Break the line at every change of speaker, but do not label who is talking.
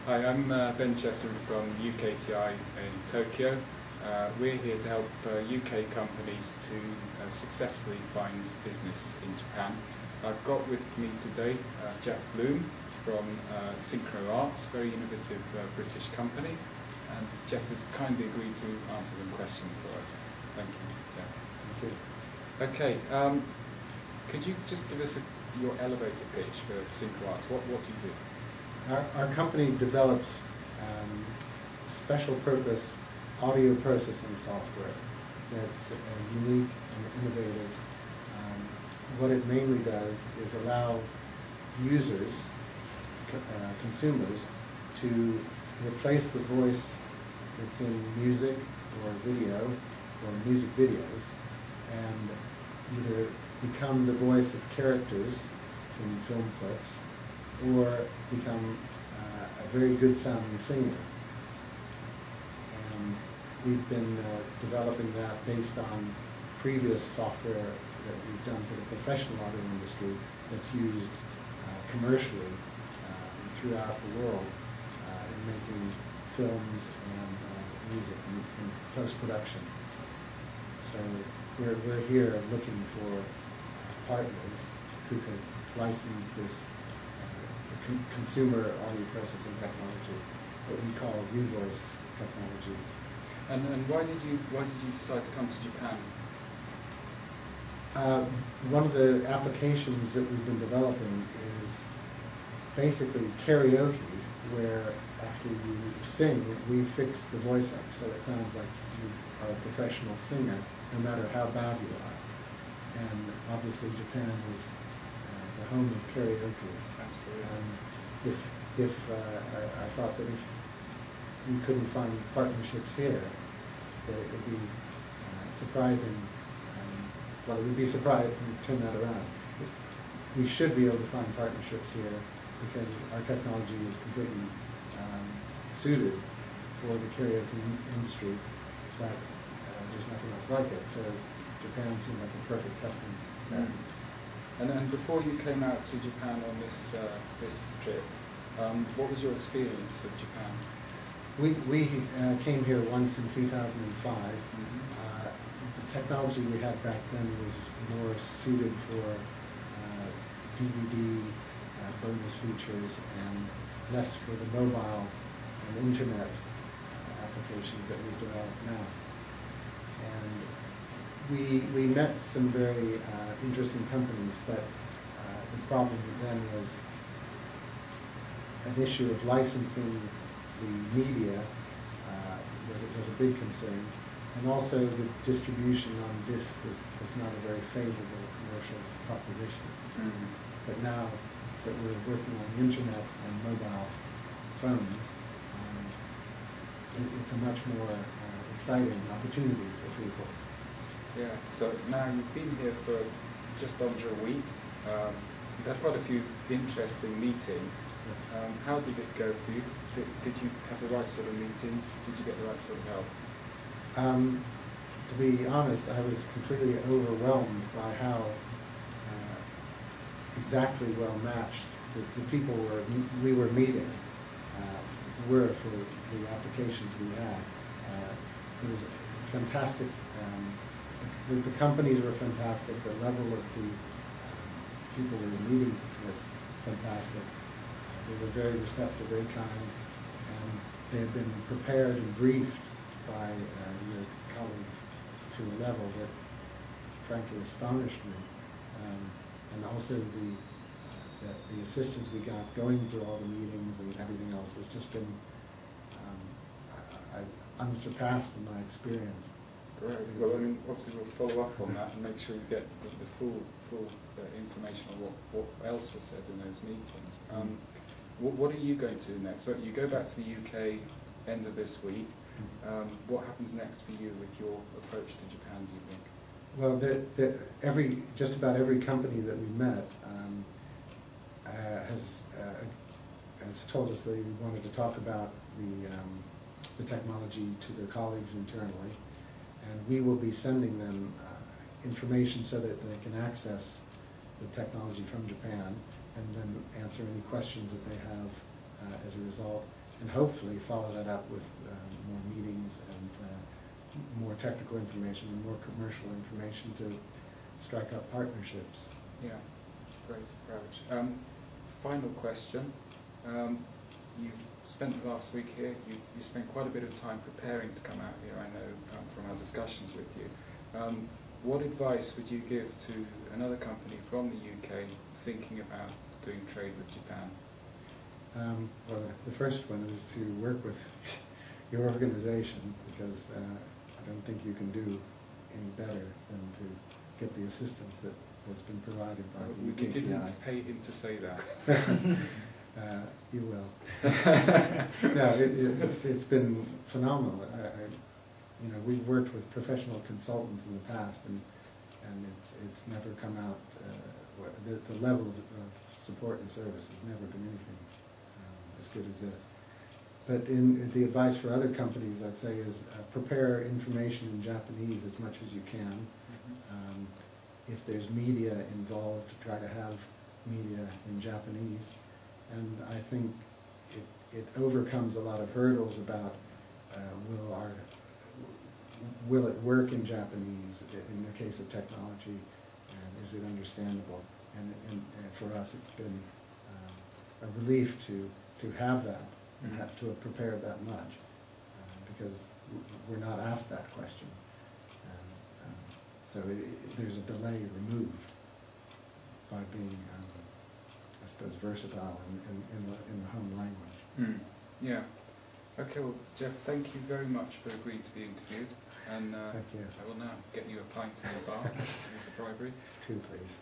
Hi, I'm Ben Chesson from UKTI in Tokyo. We're here to help UK companies to successfully find business in Japan. I've got with me today Jeff Bloom from Synchro Arts, very innovative British company, and Jeff has kindly agreed to answer some questions for us. Thank you, Jeff.
Thank you.
Okay, could you just give us your elevator pitch for Synchro Arts? What do you do?
Our company develops special purpose audio processing software that's unique and innovative. What it mainly does is allow users, consumers, to replace the voice that's in music or video or music videos and either become the voice of characters in film clips or become a very good sounding singer. And we've been developing that based on previous software that we've done for the professional audio industry that's used commercially throughout the world in making films and music and post-production. So we're here looking for partners who could license this consumer audio processing technology, what we call U-voice technology.
And why did you decide to come to Japan?
One of the applications that we've been developing is basically karaoke, where after you sing, we fix the voice up so it sounds like you are a professional singer, no matter how bad you are. And obviously Japan is the home of karaoke.
Absolutely.
I thought that if we couldn't find partnerships here, that it would be surprising. Well, it would be surprising to turn that around. We should be able to find partnerships here because our technology is completely suited for the karaoke industry, but there's nothing else like it. So Japan seemed like a perfect testing ground.
And before you came out to Japan on this trip, what was your experience of Japan?
We came here once in 2005. The technology we had back then was more suited for DVD bonus features and less for the mobile and internet applications that we've developed now. And we met some very interesting companies, but the problem then was an issue of licensing the media was a big concern, and also the distribution on disc was not a very favorable commercial proposition. But now that we're working on the internet and mobile phones, it's a much more exciting opportunity for people.
Yeah, so now you've been here for just under a week. You've had quite a few interesting meetings.
Yes.
How did it go for you? Did you have the right sort of meetings? Did you get the right sort of help?
To be honest, I was completely overwhelmed by how exactly well matched the people we were meeting were for the applications we had. It was fantastic. The companies were fantastic. The level of the people we were meeting were fantastic. They were very receptive, very kind, and they had been prepared and briefed by your colleagues to a level that frankly astonished me. And also the assistance we got going through all the meetings and everything else has just been unsurpassed in my experience.
Great. Well, I mean, obviously we'll follow up on that and make sure you get the full information on what else was said in those meetings. What are you going to do next? So you go back to the UK end of this week. What happens next for you with your approach to Japan, do you think?
Well, just about every company that we met has told us they wanted to talk about the technology to their colleagues internally, and we will be sending them information so that they can access the technology from Japan and then answer any questions that they have as a result. and hopefully follow that up with more meetings and more technical information and more commercial information to strike up partnerships.
Yeah, it's a great approach. Final question. You've spent the last week here. You spent quite a bit of time preparing to come out here, I know, from our discussions with you. What advice would you give to another company from the UK thinking about doing trade with Japan?
Well, the first one is to work with your organization, because I don't think you can do any better than to get the assistance that has been provided by the UKTI.
We didn't pay him to say that.
You will. No, it's been phenomenal. You know, we've worked with professional consultants in the past, and it's never come out. The level of support and service has never been anything as good as this. But the advice for other companies, I'd say, is prepare information in Japanese as much as you can. If there's media involved, try to have media in Japanese. And I think it overcomes a lot of hurdles about will it work in Japanese in the case of technology, and is it understandable? And for us, it's been a relief to have that, and to have prepared that much, because we're not asked that question. So there's a delay removed by being, I suppose, versatile in the home language.
Yeah. Okay, well, Jeff, thank you very much for agreeing to be interviewed. And
thank you.
I will now get you a pint in the bar as a bribery.
2, please.